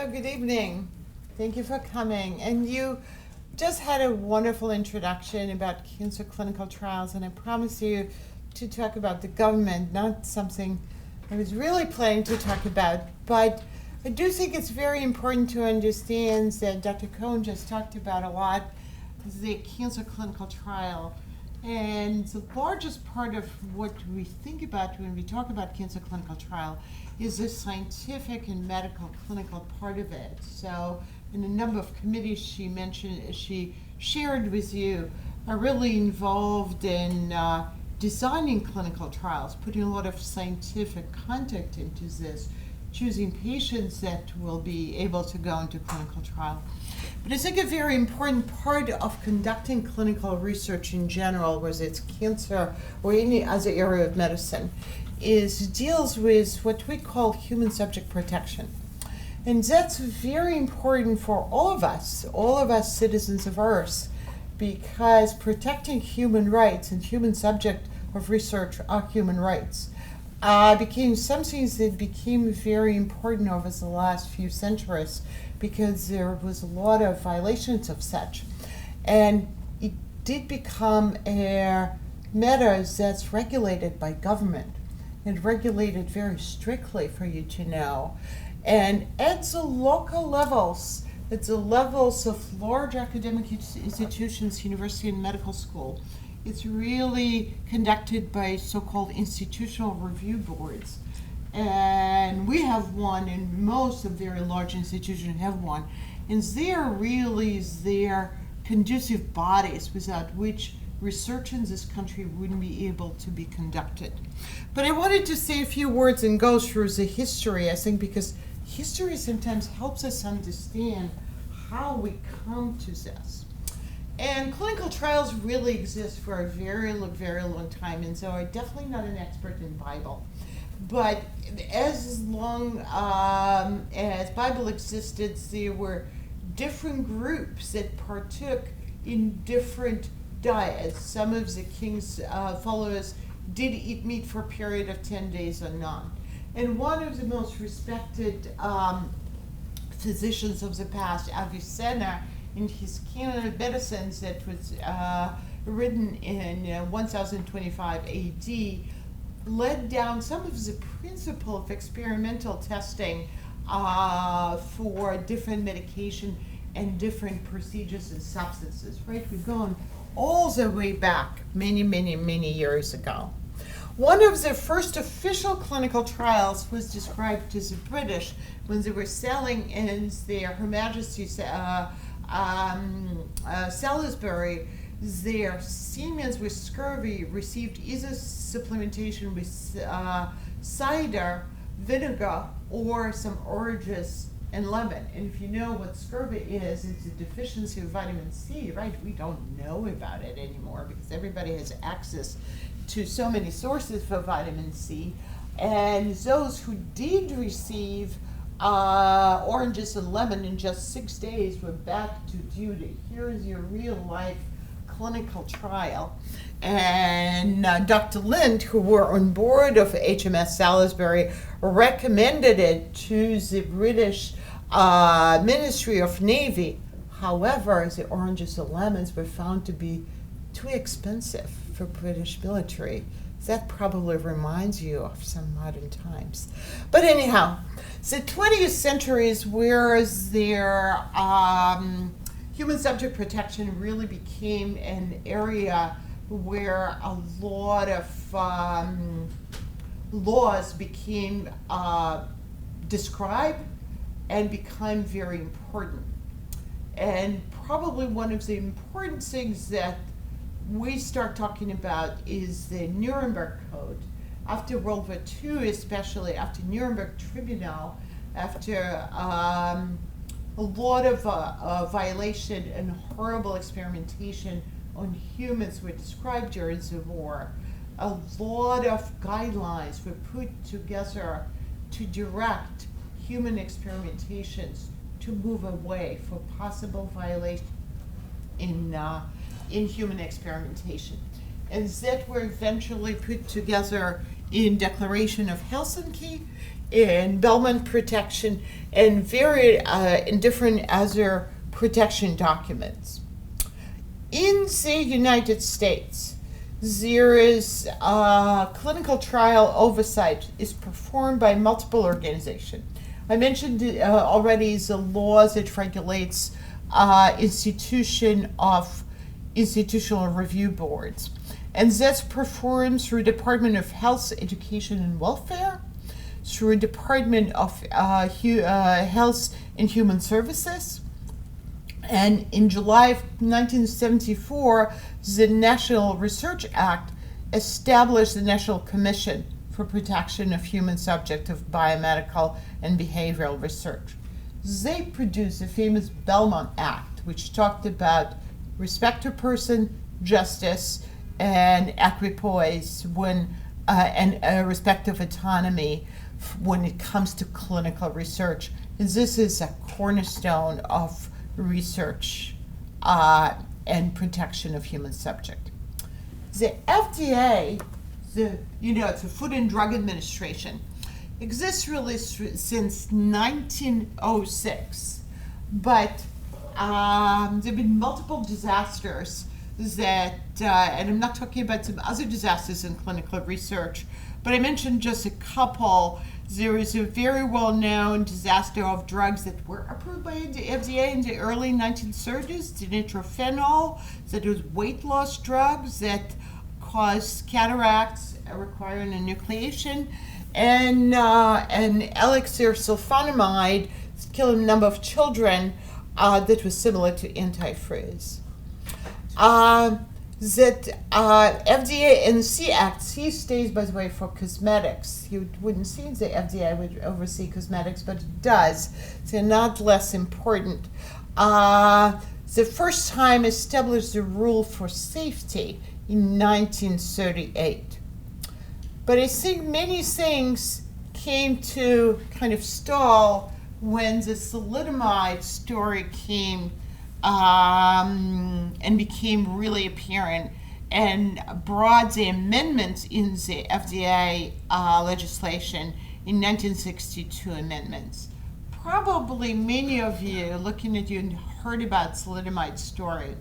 So good evening. Thank you for coming. And you just had a wonderful introduction about cancer clinical trials, and I promise you to talk about the government, not something I was really planning to talk about. But I do think it's very important to understand that Dr. Cohen just talked about a lot, the cancer clinical trial. And the largest part of what we think about when we talk about cancer clinical trial is the scientific and medical clinical part of it. So in a number of committees she shared with you are really involved in designing clinical trials, putting a lot of scientific context into this, choosing patients that will be able to go into clinical trial. But I think a very important part of conducting clinical research in general, whether it's cancer or any other area of medicine, deals with what we call human subject protection. And that's very important for all of us citizens of Earth, because protecting human rights and human subject of research are human rights. Became something that became very important over the last few centuries because there was a lot of violations of such. And it did become a matter that's regulated by government and regulated very strictly, for you to know. And at the local levels, at the levels of large academic institutions, university and medical school, it's really conducted by so-called institutional review boards. And we have one, and most of very large institutions have one. And they're conducive bodies without which research in this country wouldn't be able to be conducted. But I wanted to say a few words and go through the history, I think, because history sometimes helps us understand how we come to this. And clinical trials really exist for a very long time, and so I'm definitely not an expert in Bible. But as long as Bible existed, there were different groups that partook in different diets. Some of the king's followers did eat meat for a period of 10 days or none. And one of the most respected physicians of the past, Avicenna, in his Canon of Medicines that was written in 1025 AD, led down some of the principle of experimental testing for different medication and different procedures and substances, right? We've gone all the way back many years ago. One of the first official clinical trials was described to the British when they were selling in their Her Majesty's Salisbury, their seamen with scurvy received either supplementation with cider, vinegar, or some oranges and lemon. And if you know what scurvy is, it's a deficiency of vitamin C, right? We don't know about it anymore because everybody has access to so many sources for vitamin C. And those who did receive oranges and lemon in just 6 days were back to duty. Here is your real life clinical trial. And Dr. Lind, who were on board of HMS Salisbury, recommended it to the British Ministry of Navy. However, the oranges and lemons were found to be too expensive for British military. That probably reminds you of some modern times. But anyhow, the 20th century is where their human subject protection really became an area where a lot of laws became described and became very important. And probably one of the important things that we start talking about is the Nuremberg Code. After World War II, especially after Nuremberg Tribunal, after a lot of violation and horrible experimentation on humans were described during the war, a lot of guidelines were put together to direct human experimentations to move away for possible violation in human experimentation. And that were eventually put together in Declaration of Helsinki endowment protection, and in different other protection documents. In the United States, there is clinical trial oversight is performed by multiple organizations. I mentioned already the law that regulates institutional review boards. And that's performed through Department of Health, Education, and Welfare, through Department of Health and Human Services. And in July of 1974, the National Research Act established the National Commission for Protection of Human Subjects of Biomedical and Behavioral Research. They produced the famous Belmont Act, which talked about respect to person, justice, and equipoise and respect of autonomy when it comes to clinical research. And this is a cornerstone of research and protection of human subject. The FDA, it's the Food and Drug Administration, exists really since 1906, but there have been multiple disasters that, and I'm not talking about some other disasters in clinical research, but I mentioned just a couple. There is a very well-known disaster of drugs that were approved by the FDA in the early 1930s, the nitrophenol, that was weight loss drugs that caused cataracts requiring enucleation, and elixir sulfonamide, killing a number of children, that was similar to antifreeze. FDA and C Act, C stands, by the way, for cosmetics. You wouldn't see the FDA would oversee cosmetics, but it does. They're not less important. The first time established the rule for safety in 1938. But I think many things came to kind of stall when the thalidomide story came and became really apparent and brought the amendments in the FDA legislation in 1962 amendments. Probably many of you looking at you heard about thalidomide story.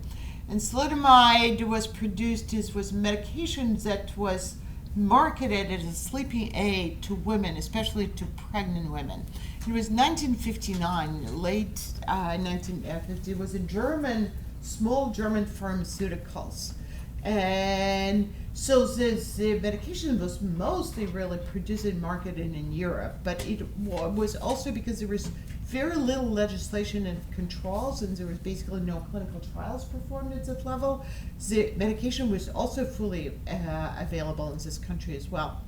And thalidomide was produced was medication that was marketed as a sleeping aid to women, especially to pregnant women. It was 1959, late 1950. It was a small German pharmaceuticals. And so the medication was mostly really produced and marketed in Europe, but it was also because there was very little legislation and controls, and there was basically no clinical trials performed at that level. The medication was also fully available in this country as well.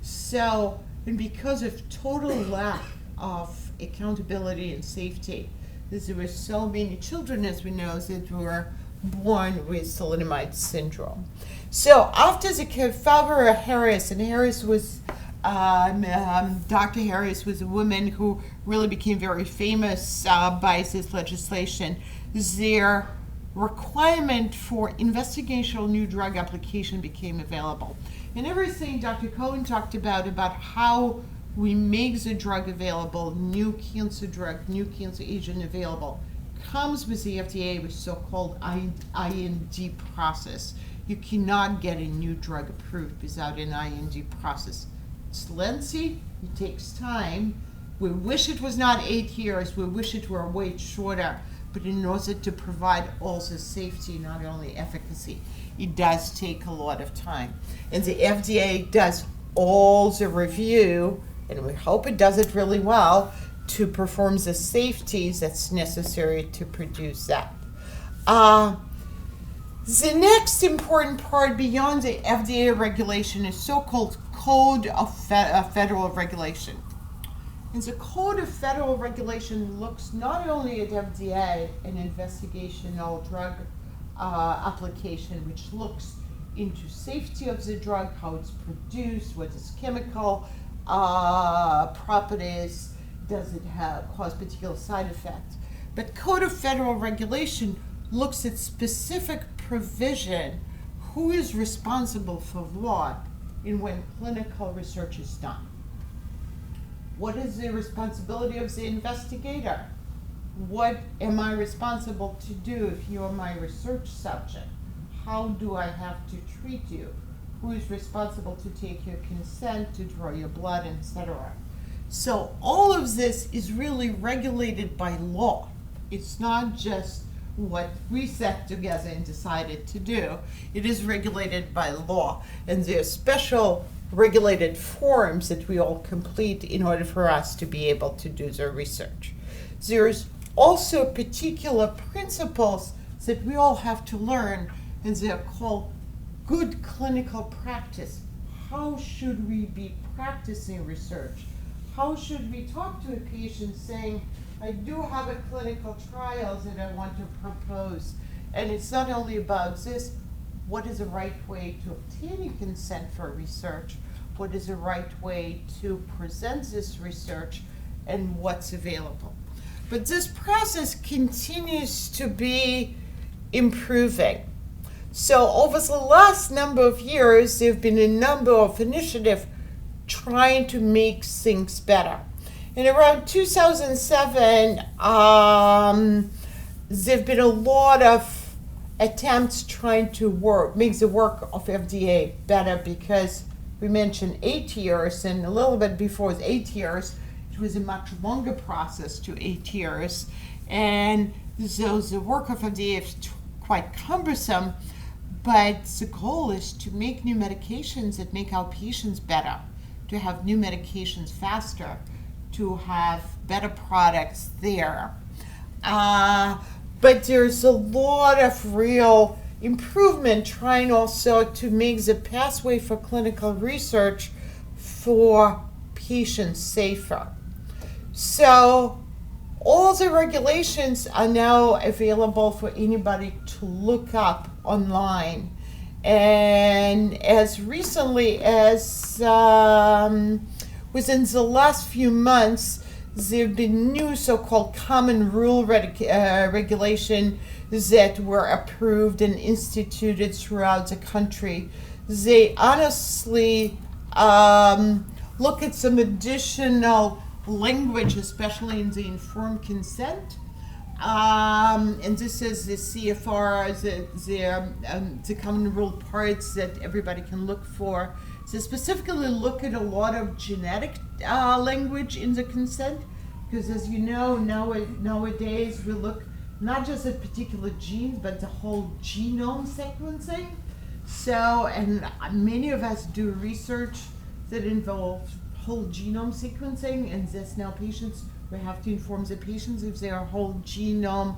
So, and because of total lack of accountability and safety, there were so many children, as we know, that were born with thalidomide syndrome. So after the father Harris, and Harris was Dr. Harris was a woman who really became very famous by this legislation. Their requirement for investigational new drug application became available. And everything Dr. Cohen talked about how we make the drug available, new cancer drug, new cancer agent available, comes with the FDA with so-called IND process. You cannot get a new drug approved without an IND process. It's lengthy, it takes time. We wish it was not 8 years, we wish it were way shorter, but in order to provide also safety, not only efficacy, it does take a lot of time. And the FDA does all the review, and we hope it does it really well, to perform the safety that's necessary to produce that. The next important part beyond the FDA regulation is so-called Code of Federal Regulation. And the Code of Federal Regulation looks not only at FDA, an investigational drug application, which looks into safety of the drug, how it's produced, what its chemical properties, does it cause particular side effects. But Code of Federal Regulation looks at specific provision, who is responsible for what, and when clinical research is done. What is the responsibility of the investigator? What am I responsible to do if you are my research subject? How do I have to treat you? Who is responsible to take your consent, to draw your blood, etc.? So all of this is really regulated by law. It's not just what we sat together and decided to do. It is regulated by law. And there are special regulated forms that we all complete in order for us to be able to do the research. There's also particular principles that we all have to learn, and they're called good clinical practice. How should we be practicing research? How should we talk to a patient saying, I do have a clinical trial that I want to propose, and it's not only about this, what is the right way to obtain consent for research? What is the right way to present this research, and what's available? But this process continues to be improving. So over the last number of years, there have been a number of initiatives trying to make things better. In around 2007, there have been a lot of attempts trying to make the work of FDA better, because we mentioned 8 years, and a little bit before 8 years, it was a much longer process to 8 years. And so the work of FDA is quite cumbersome, but the goal is to make new medications that make our patients better, to have new medications faster, to have better products there. But there's a lot of real improvement trying also to make the pathway for clinical research for patients safer. So all the regulations are now available for anybody to look up online. And as recently as within the last few months, there have been new so-called common rule regulation that were approved and instituted throughout the country. They honestly look at some additional language, especially in the informed consent. And this is the CFR, the common rule parts that everybody can look for. So specifically look at a lot of genetic language in the consent, because as you know, nowadays we look not just at particular genes, but the whole genome sequencing. So, and many of us do research that involves whole genome sequencing, and this now patients, we have to inform the patients if their whole genome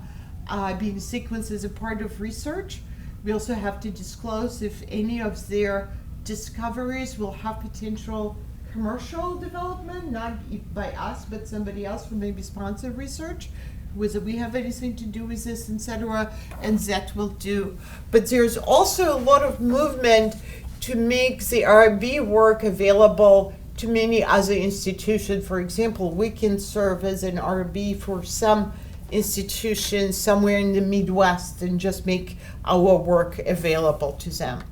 being sequenced as a part of research. We also have to disclose if any of their discoveries will have potential commercial development, not by us, but somebody else who maybe sponsored research, whether we have anything to do with this, etc., and that will do. But there's also a lot of movement to make the R&B work available to many other institutions. For example, we can serve as an R&B for some institutions somewhere in the Midwest and just make our work available to them.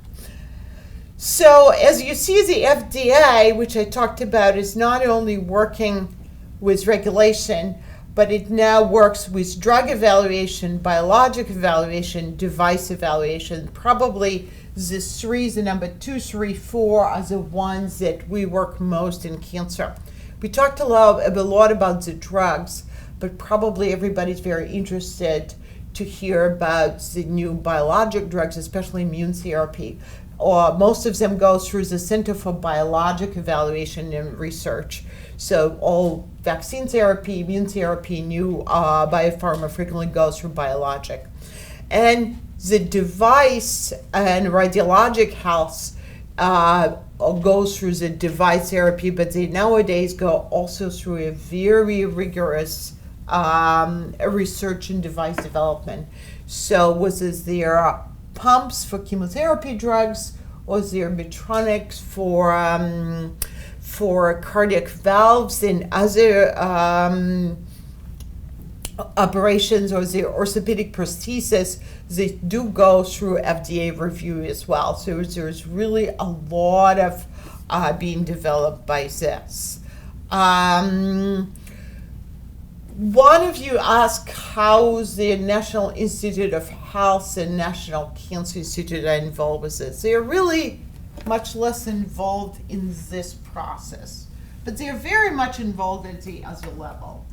So as you see, the FDA, which I talked about, is not only working with regulation, but it now works with drug evaluation, biologic evaluation, device evaluation. Probably the number 2, 3, 4 are the ones that we work most in cancer. We talked a lot about the drugs, but probably everybody's very interested to hear about the new biologic drugs, especially immune therapy. Most of them go through the Center for Biologic Evaluation and Research. So all vaccine therapy, immune therapy, new biopharma frequently goes through biologic. And the device and radiologic health goes through the device therapy, but they nowadays go also through a very rigorous research and device development. So whether there pumps for chemotherapy drugs, or there Medtronics for cardiac valves and other operations, or the orthopedic prosthesis, they do go through FDA review as well. So there's really a lot of being developed by this. One of you asked how the National Institute of Health and National Cancer Institute are involved with this. They are really much less involved in this process, but they are very much involved at the other level.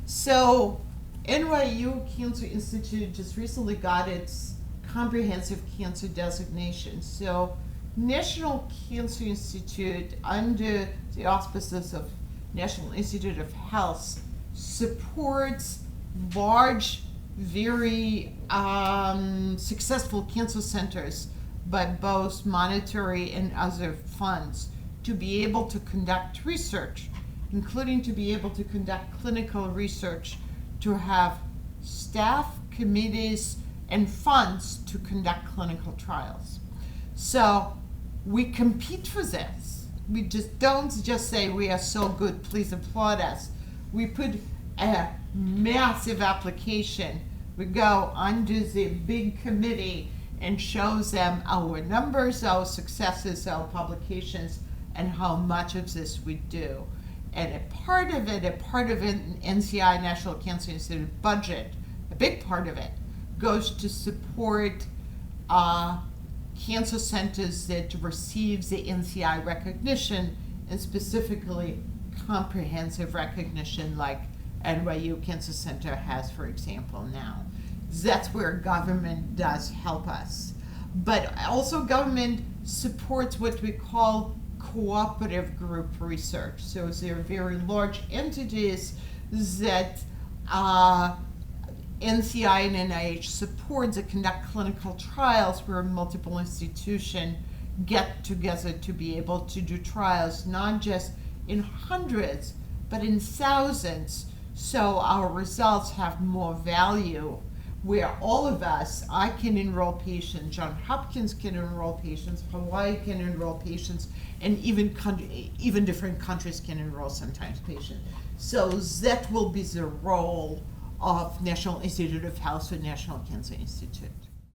So NYU Cancer Institute just recently got its comprehensive cancer designation. So National Cancer Institute, under the auspices of National Institute of Health, supports large, very successful cancer centers by both monetary and other funds to be able to conduct research, including to be able to conduct clinical research, to have staff, committees, and funds to conduct clinical trials. So we compete for this. We just don't just say we are so good, please applaud us. We put a massive application. We go under the big committee and shows them our numbers, our successes, our publications, and how much of this we do. And a part of it, NCI, National Cancer Institute budget, a big part of it, goes to support cancer centers that receive the NCI recognition, and specifically comprehensive recognition like NYU Cancer Center has, for example, now. That's where government does help us. But also government supports what we call cooperative group research. So there are very large entities that NCI and NIH support that conduct clinical trials where multiple institutions get together to be able to do trials, not just in hundreds, but in thousands, so our results have more value, where all of us, I can enroll patients, Johns Hopkins can enroll patients, Hawaii can enroll patients, and even different countries can enroll sometimes patients. So that will be the role of National Institute of Health and National Cancer Institute.